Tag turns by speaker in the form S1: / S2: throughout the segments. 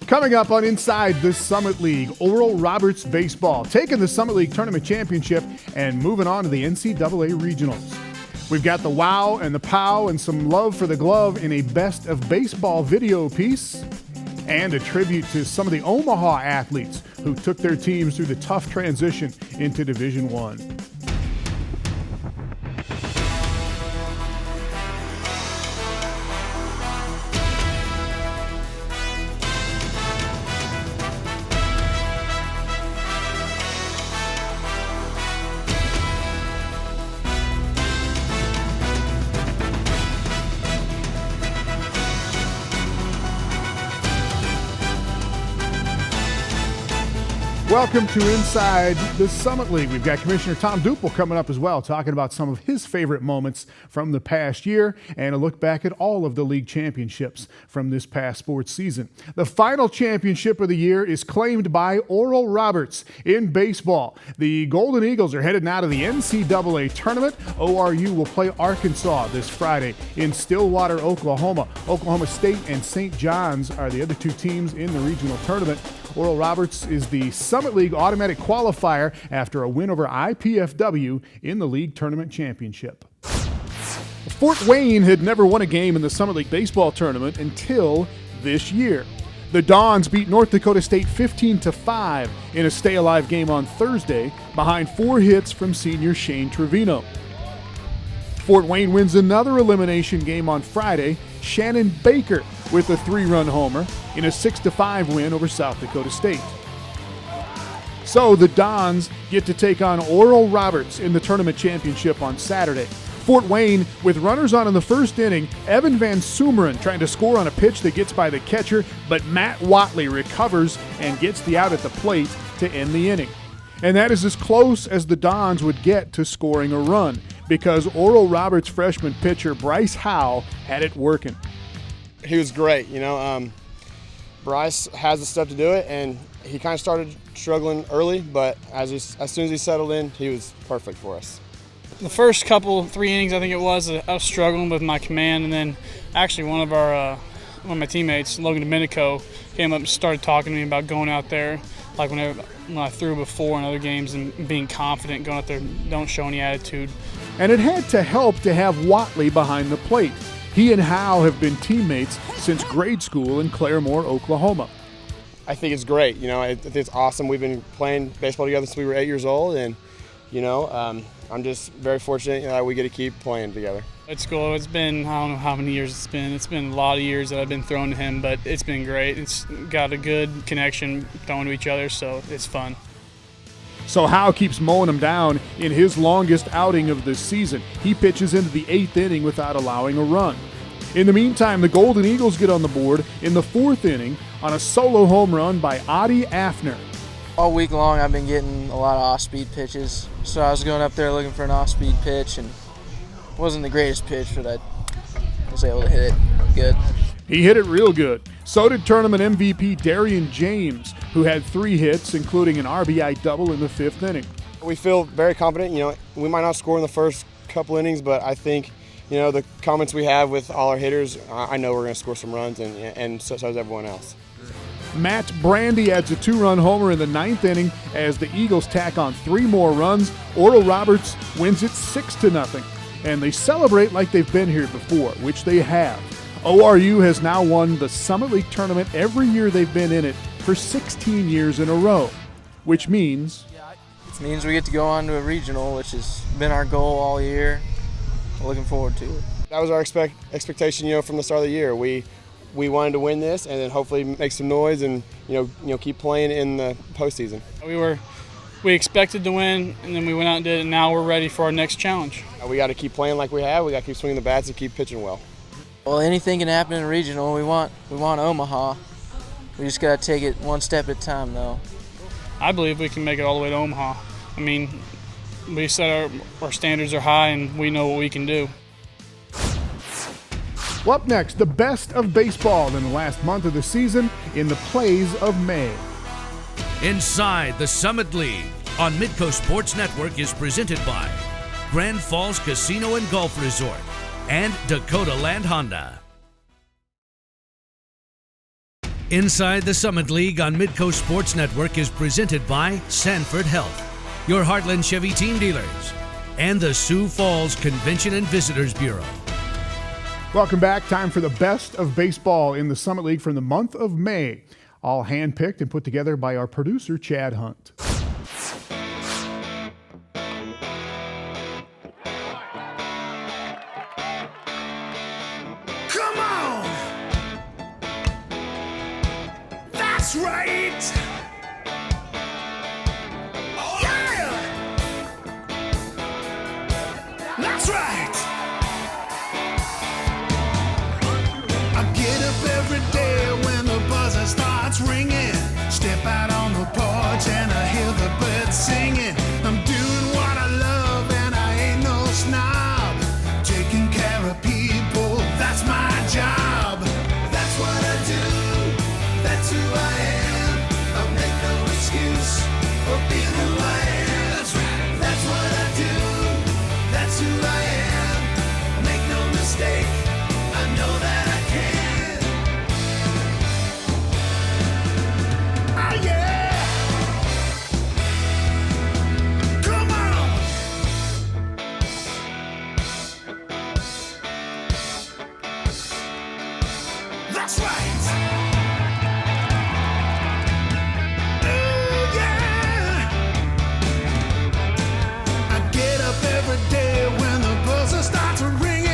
S1: Coming up on Inside the Summit League, Oral Roberts Baseball taking the Summit League Tournament Championship and moving on to the NCAA Regionals. We've got the wow and the pow and some love for the glove in a best of baseball video piece, and a tribute to some of the Omaha athletes who took their teams through the tough transition into Division I. Welcome to Inside the Summit League. We've got Commissioner Tom Douple coming up as well, talking about some of his favorite moments from the past year and a look back at all of the league championships from this past sports season. The final championship of the year is claimed by Oral Roberts in baseball. The Golden Eagles are headed now to the NCAA tournament. ORU will play Arkansas this Friday in Stillwater, Oklahoma. Oklahoma State and St. John's are the other two teams in the regional tournament. Oral Roberts is the Summit League automatic qualifier after a win over IPFW in the league tournament championship. Fort Wayne had never won a game in the Summit League baseball tournament until this year. The Dons beat North Dakota State 15-5 in a stay-alive game on Thursday behind 4 hits from senior Shane Trevino. Fort Wayne wins another elimination game on Friday. Shannon Baker with a 3-run homer in a 6-5 win over South Dakota State. So the Dons get to take on Oral Roberts in the tournament championship on Saturday. Fort Wayne with runners on in the first inning, Evan Van Sumeren trying to score on a pitch that gets by the catcher, but Matt Watley recovers and gets the out at the plate to end the inning. And that is as close as the Dons would get to scoring a run, because Oral Roberts freshman pitcher Bryce Howe had it working.
S2: He was great, Bryce has the stuff to do it, and he kind of started struggling early, but as soon as he settled in, he was perfect for us.
S3: The first 3 innings, I think it was, I was struggling with my command, and then actually one of my teammates, Logan Midco, came up and started talking to me about going out there, like when I threw before in other games, and being confident, going out there, don't show any attitude.
S1: And it had to help to have Watley behind the plate. He and Howe have been teammates since grade school in Claremore, Oklahoma.
S2: I think it's great. It's awesome. We've been playing baseball together since we were 8 years old, and I'm just very fortunate that we get to keep playing together.
S3: It's cool. It's been, I don't know how many years it's been. It's been a lot of years that I've been throwing to him, but it's been great. It's got a good connection throwing to each other, so it's fun.
S1: So Howe keeps mowing him down in his longest outing of this season. He pitches into the 8th inning without allowing a run. In the meantime, the Golden Eagles get on the board in the 4th inning on a solo home run by Adi Afner.
S4: All week long I've been getting a lot of off-speed pitches, so I was going up there looking for an off-speed pitch, and it wasn't the greatest pitch, but I was able to hit it good.
S1: He hit it real good. So did tournament MVP Darian James, who had 3 hits, including an RBI double in the 5th inning.
S2: We feel very confident. We might not score in the first couple innings, but I think, the comments we have with all our hitters, I know we're going to score some runs, and so does everyone else.
S1: Matt Brandy adds a 2-run homer in the 9th inning as the Eagles tack on 3 more runs. Oral Roberts wins it 6-0, and they celebrate like they've been here before, which they have. ORU has now won the Summit League tournament every year they've been in it for 16 years in a row, which means...
S4: It means we get to go on to a regional, which has been our goal all year. Looking forward to it.
S2: That was our expectation, from the start of the year. We wanted to win this and then hopefully make some noise and, keep playing in the postseason.
S3: We expected to win, and then we went out and did it, and now we're ready for our next challenge.
S2: We got to keep playing like we have. We got to keep swinging the bats and keep pitching well.
S4: Well, anything can happen in a regional. We want Omaha. We just got to take it one step at a time, though.
S3: I believe we can make it all the way to Omaha. I mean, we set our standards are high, and we know what we can do.
S1: Well, up next, the best of baseball in the last month of the season in the plays of May.
S5: Inside the Summit League on Midco Sports Network is presented by Grand Falls Casino and Golf Resort and Dakota Land Honda. Inside the Summit League on Midco Sports Network is presented by Sanford Health, your Heartland Chevy team dealers, and the Sioux Falls Convention and Visitors Bureau.
S1: Welcome back. Time for the best of baseball in the Summit League from the month of May. All handpicked and put together by our producer, Chad Hunt.
S6: Come on! That's right! Oh, yeah! That's right! I get up every day when the buzzer starts ringing. Step out on the porch and I hear the birds singing. I'm doing what I love and I ain't no snob. Taking care of people, that's my job. That's what I do, that's who I am. I make no excuse for being who I am. That's right. That's what I do, that's who I am. Make no mistake, I know that I can. Oh yeah! Come on! That's right! Ooh, yeah! I get up every day when the buzzer starts ringing.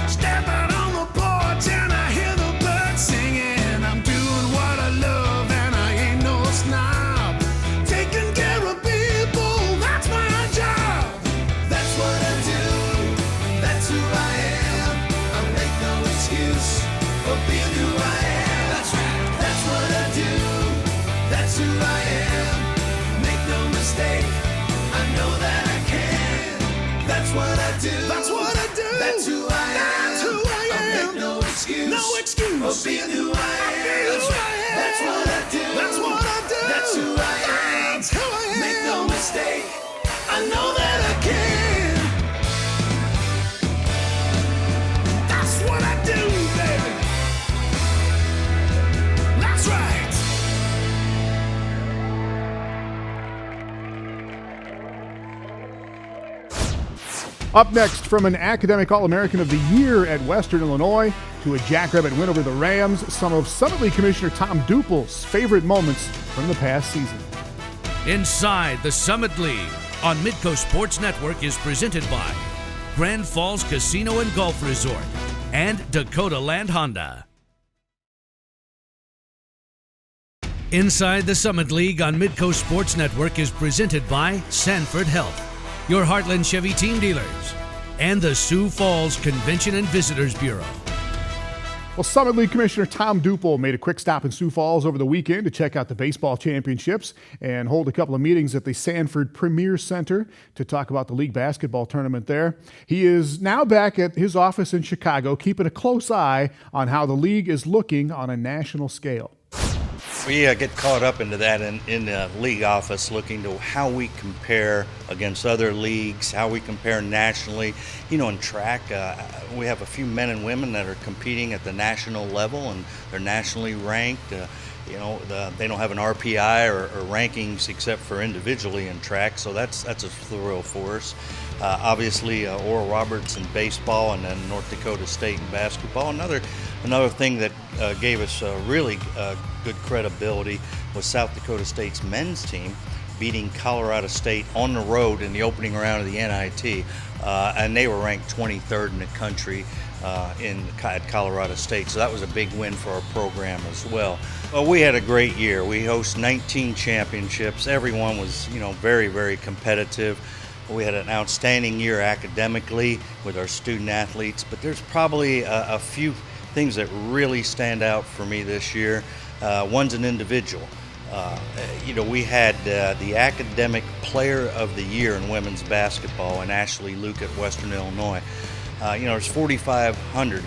S6: Step out on the porch and I hear the birds singing. I'm doing what I love and I ain't no snob. Taking care of people, that's my job. That's what I do, that's who I am. I make no excuse for being who I am. That's right. That's what I do, that's who I am. Make no mistake, I know that I can. That's what I do, that's what I do. That's who I am. That's who I am. Make no excuse for being who I am. That's right. That's what I do, that's what I do. That's who I am. That's who I am. Make no mistake, I know that I can. That's what I do, baby. That's right.
S1: Up next, from an academic All-American of the Year at Western Illinois to a Jackrabbit win over the Rams, some of Summit League Commissioner Tom Douple's favorite moments from the past season.
S5: Inside the Summit League on Midco Sports Network is presented by Grand Falls Casino and Golf Resort and Dakota Land Honda. Inside the Summit League on Midco Sports Network is presented by Sanford Health, your Heartland Chevy team dealers, and the Sioux Falls Convention and Visitors Bureau.
S1: Well, Summit League Commissioner Tom Douple made a quick stop in Sioux Falls over the weekend to check out the baseball championships and hold a couple of meetings at the Sanford Premier Center to talk about the league basketball tournament there. He is now back at his office in Chicago, keeping a close eye on how the league is looking on a national scale.
S7: We get caught up into that in the league office, looking to how we compare against other leagues, how we compare nationally. You know, in track, we have a few men and women that are competing at the national level, and they're nationally ranked. They don't have an RPI or rankings except for individually in track, so that's a thrill for us. Obviously, Oral Roberts in baseball, and then North Dakota State in basketball. Another thing that gave us really good credibility was South Dakota State's men's team beating Colorado State on the road in the opening round of the NIT, and they were ranked 23rd in the country at Colorado State, so that was a big win for our program as well. Well, we had a great year. We host 19 championships. Everyone was, very, very competitive. We had an outstanding year academically with our student athletes, but there's probably a few things that really stand out for me this year. One's an individual. We had the Academic Player of the Year in women's basketball in Ashley Luke at Western Illinois. There's 4,500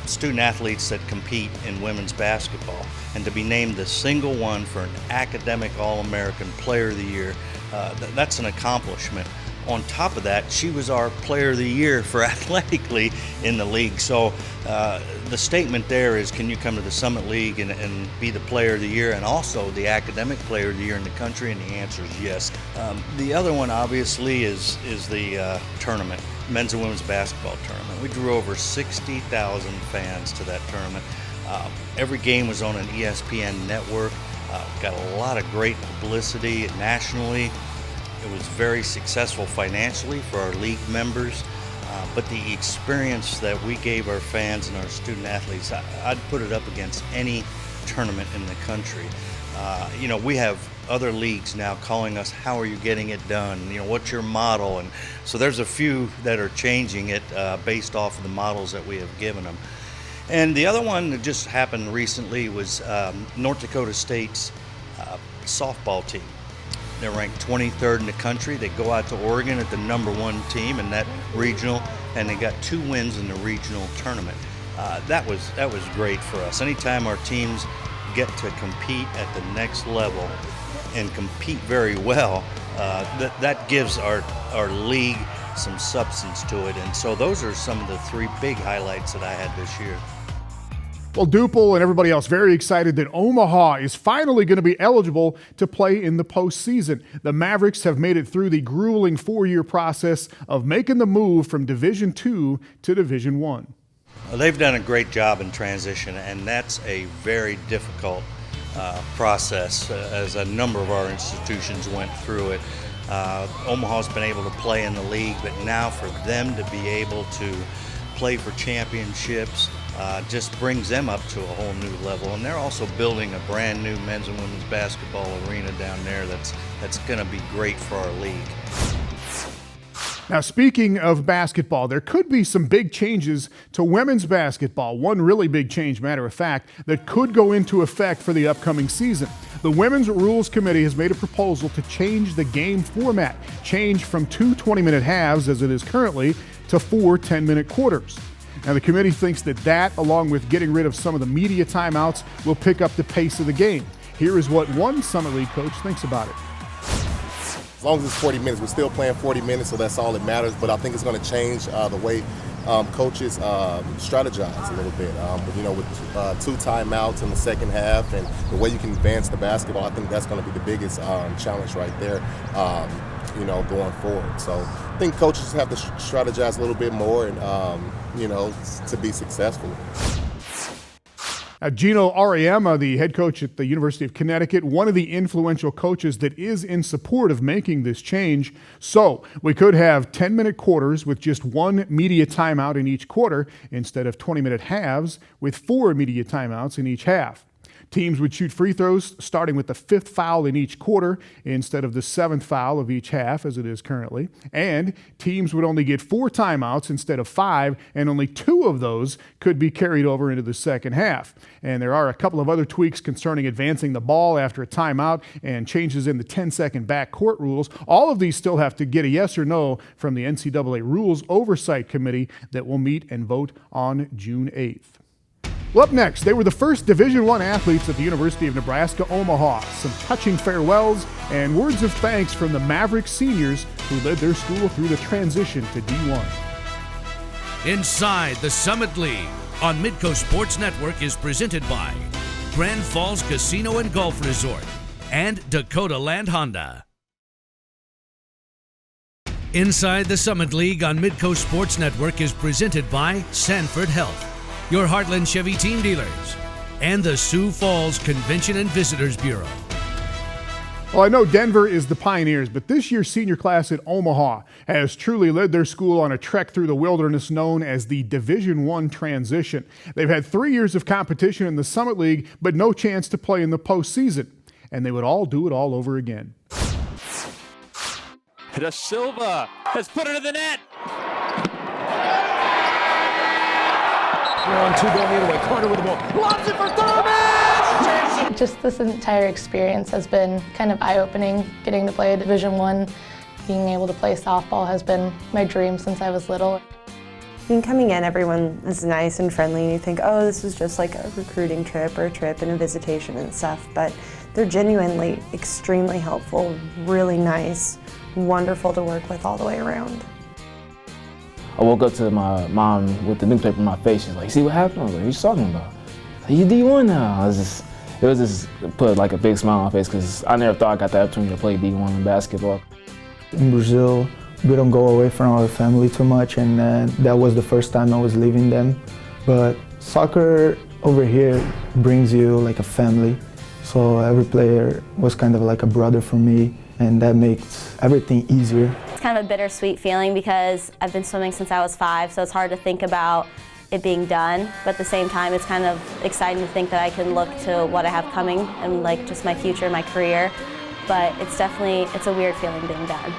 S7: student athletes that compete in women's basketball, and to be named the single one for an Academic All-American Player of the Year, that's an accomplishment. on top of that, she was our player of the year for athletically in the league. So the statement there is, can you come to the Summit League and be the player of the year and also the academic player of the year in the country? And the answer is yes. The other one obviously is the tournament, men's and women's basketball tournament. We drew over 60,000 fans to that tournament. Every game was on an ESPN network. Got a lot of great publicity nationally. It was very successful financially for our league members, but the experience that we gave our fans and our student athletes, I'd put it up against any tournament in the country. We have other leagues now calling us, how are you getting it done? What's your model? And so there's a few that are changing it based off of the models that we have given them. And the other one that just happened recently was North Dakota State's softball team. They're ranked 23rd in the country. They go out to Oregon at the #1 team in that regional, and they got 2 wins in the regional tournament. That was great for us. Anytime our teams get to compete at the next level and compete very well, that gives our league some substance to it. And so those are some of the 3 big highlights that I had this year.
S1: Well, Douple and everybody else very excited that Omaha is finally going to be eligible to play in the postseason. The Mavericks have made it through the grueling 4-year process of making the move from Division II to Division I.
S7: They've done a great job in transition, and that's a very difficult process as a number of our institutions went through it. Omaha's been able to play in the league, but now for them to be able to play for championships just brings them up to a whole new level. And they're also building a brand new men's and women's basketball arena down there that's going to be great for our league.
S1: Now, speaking of basketball, there could be some big changes to women's basketball. One really big change, matter of fact, that could go into effect for the upcoming season. The Women's Rules Committee has made a proposal to change the game format, change from 2 20-minute halves, as it is currently, to 4 10-minute quarters. Now, the committee thinks that, along with getting rid of some of the media timeouts, will pick up the pace of the game. Here is what one Summit League coach thinks about it.
S8: As long as it's 40 minutes, we're still playing 40 minutes, so that's all that matters. But I think it's going to change the way coaches strategize a little bit. With 2 timeouts in the second half and the way you can advance the basketball, I think that's going to be the biggest challenge right there, going forward. So I think coaches have to strategize a little bit more and, to be successful.
S1: Gino Auriemma, the head coach at the University of Connecticut, one of the influential coaches that is in support of making this change. So we could have 10-minute quarters with just 1 media timeout in each quarter instead of 20-minute halves with 4 media timeouts in each half. Teams would shoot free throws starting with the 5th foul in each quarter instead of the 7th foul of each half as it is currently. And teams would only get 4 timeouts instead of 5, and only 2 of those could be carried over into the second half. And there are a couple of other tweaks concerning advancing the ball after a timeout and changes in the 10-second backcourt rules. All of these still have to get a yes or no from the NCAA Rules Oversight Committee that will meet and vote on June 8th. Well, up next, they were the first Division I athletes at the University of Nebraska, Omaha. Some touching farewells and words of thanks from the Maverick seniors who led their school through the transition to D1.
S5: Inside the Summit League on Midco Sports Network is presented by Grand Falls Casino and Golf Resort and Dakota Land Honda. Inside the Summit League on Midco Sports Network is presented by Sanford Health, your Heartland Chevy team dealers, and the Sioux Falls Convention and Visitors Bureau.
S1: Well, I know Denver is the pioneers, but this year's senior class at Omaha has truly led their school on a trek through the wilderness known as the Division I transition. They've had 3 years of competition in the Summit League, but no chance to play in the postseason, and they would all do it all over again.
S9: Da Silva has put it in the net.
S10: We're on 2 going the other way. Carter with the ball. Lobs it for Thomas!
S11: Just this entire experience has been kind of eye-opening. Getting to play Division I, being able to play softball has been my dream since I was little.
S12: Coming in, everyone is nice and friendly, and you think, oh, this is just like a recruiting trip or a trip and a visitation and stuff, but they're genuinely extremely helpful, really nice, wonderful to work with all the way around.
S13: I woke up to my mom with the newspaper in my face. She's like, "See what happened?" I was like, "What are you talking about?" Like, "You D1 now." It was just put like a big smile on my face because I never thought I got the opportunity to play D1 in basketball.
S14: In Brazil, we don't go away from our family too much, and that was the first time I was leaving them. But soccer over here brings you like a family. So every player was kind of like a brother for me, and that makes everything easier.
S15: It's kind of a bittersweet feeling because I've been swimming since I was 5, so it's hard to think about it being done, but at the same time it's kind of exciting to think that I can look to what I have coming and like just my future, my career, but it's a weird feeling being done.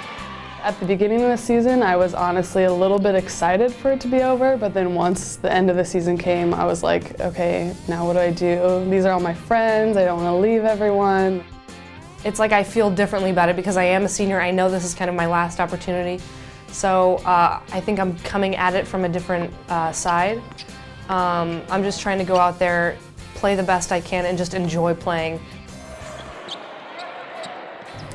S16: At the beginning of the season, I was honestly a little bit excited for it to be over, but then once the end of the season came, I was like, okay, now what do I do? These are all my friends, I don't want to leave everyone.
S17: It's like I feel differently about it because I am a senior. I know this is kind of my last opportunity. So I think I'm coming at it from a different side. I'm just trying to go out there, play the best I can, and just enjoy playing.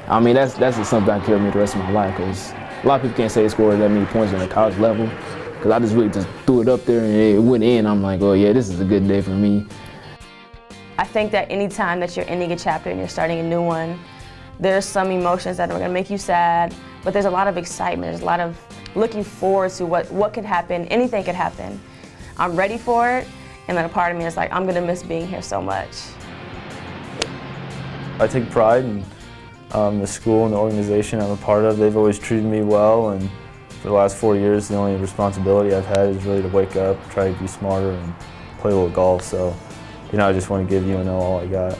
S13: I mean, that's just something I carry me the rest of my life because a lot of people can't say they scored that many points on the college level because I just really just threw it up there and it went in. I'm like, oh yeah, this is a good day for me.
S18: I think that any time that you're ending a chapter and you're starting a new one, there's some emotions that are going to make you sad, but there's a lot of excitement. There's a lot of looking forward to what could happen. Anything could happen. I'm ready for it, and then a part of me is like, I'm going to miss being here so much.
S19: I take pride in the school and the organization I'm a part of. They've always treated me well, and for the last 4 years, the only responsibility I've had is really to wake up, try to be smarter, and play a little golf. So, I just want to give UNO all I got.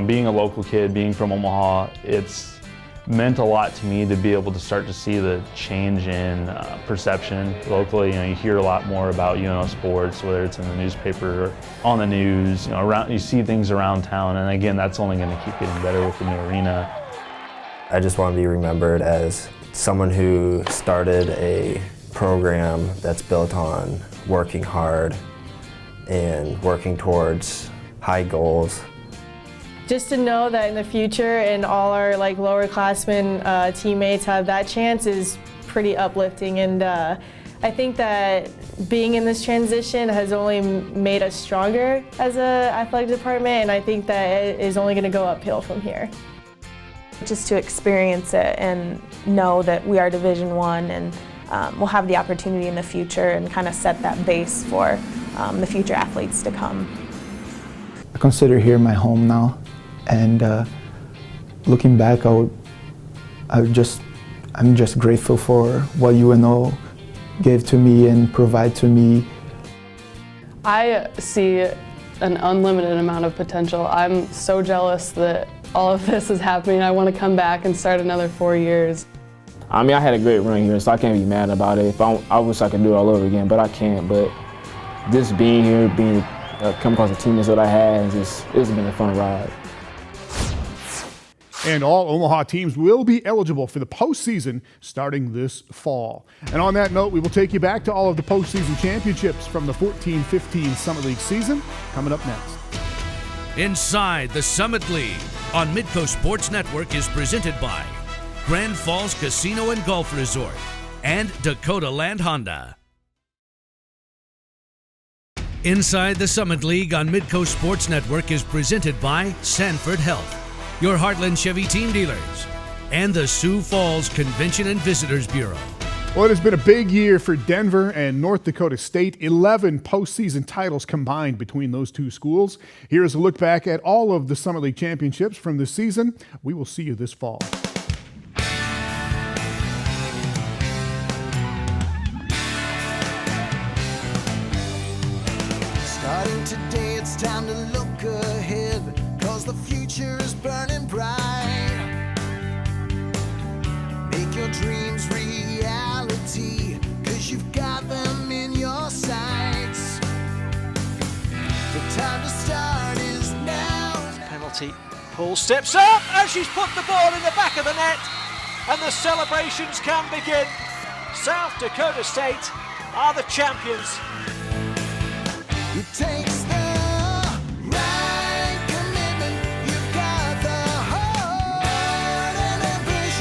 S20: Being a local kid, being from Omaha, it's meant a lot to me to be able to start to see the change in perception locally. You hear a lot more about UNO sports, whether it's in the newspaper or on the news. You see things around town, and again, that's only going to keep getting better with the new arena.
S21: I just want to be remembered as someone who started a program that's built on working hard and working towards high goals.
S22: Just to know that in the future and all our lower classmen teammates have that chance is pretty uplifting, and I think that being in this transition has only made us stronger as an athletic department, and I think that it is only going to go uphill from here.
S18: Just to experience it and know that we are Division I and we'll have the opportunity in the future and kind of set that base for the future athletes to come.
S14: I consider here my home now, and looking back, I'm just grateful for what UNO gave to me and provide to me.
S16: I see an unlimited amount of potential. I'm so jealous that all of this is happening. I want to come back and start another 4 years.
S13: I mean, I had a great run here, so I can't be mad about it. I wish I could do it all over again, but I can't. But just being here, come across the teammates that I had, it's been a fun ride.
S1: And all Omaha teams will be eligible for the postseason starting this fall. And on that note, we will take you back to all of the postseason championships from the 14-15 Summit League season coming up next.
S5: Inside the Summit League on Midco Sports Network is presented by Grand Falls Casino and Golf Resort and Dakota Land Honda. Inside the Summit League on Midco Sports Network is presented by Sanford Health, your Heartland Chevy team dealers, and the Sioux Falls Convention and Visitors Bureau.
S1: Well, it has been a big year for Denver and North Dakota State. 11 postseason titles combined between those two schools. Here's a look back at all of the Summit League championships from this season. We will see you this fall.
S6: Starting today, it's time to look ahead, 'cause the future is burning bright. Make your dreams reality, 'cause you've got them in your sights. The time to start is now.
S23: Penalty. Paul steps up and she's put the ball in the back of the net, and the celebrations can begin. South Dakota State are the champions.
S6: It takes the right commitment. You've got the heart and ambition.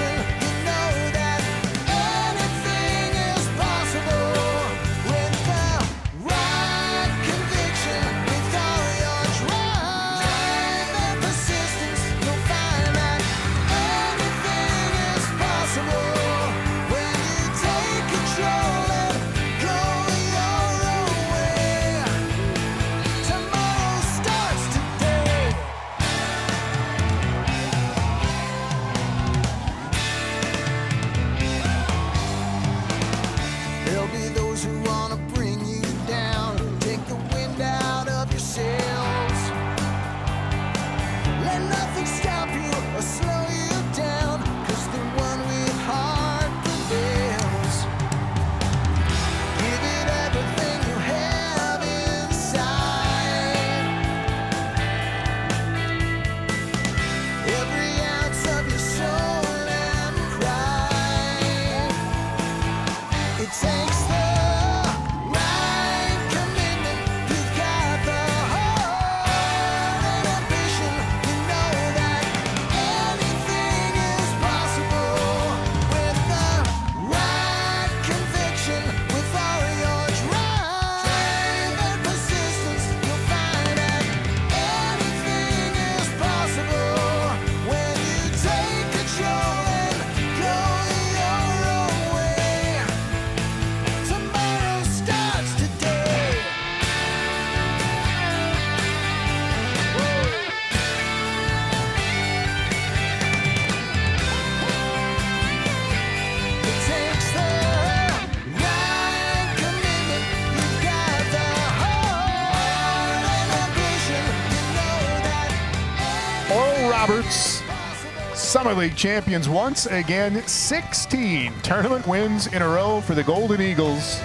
S1: Roberts, Summit League champions once again, 16 tournament wins in a row for the Golden Eagles.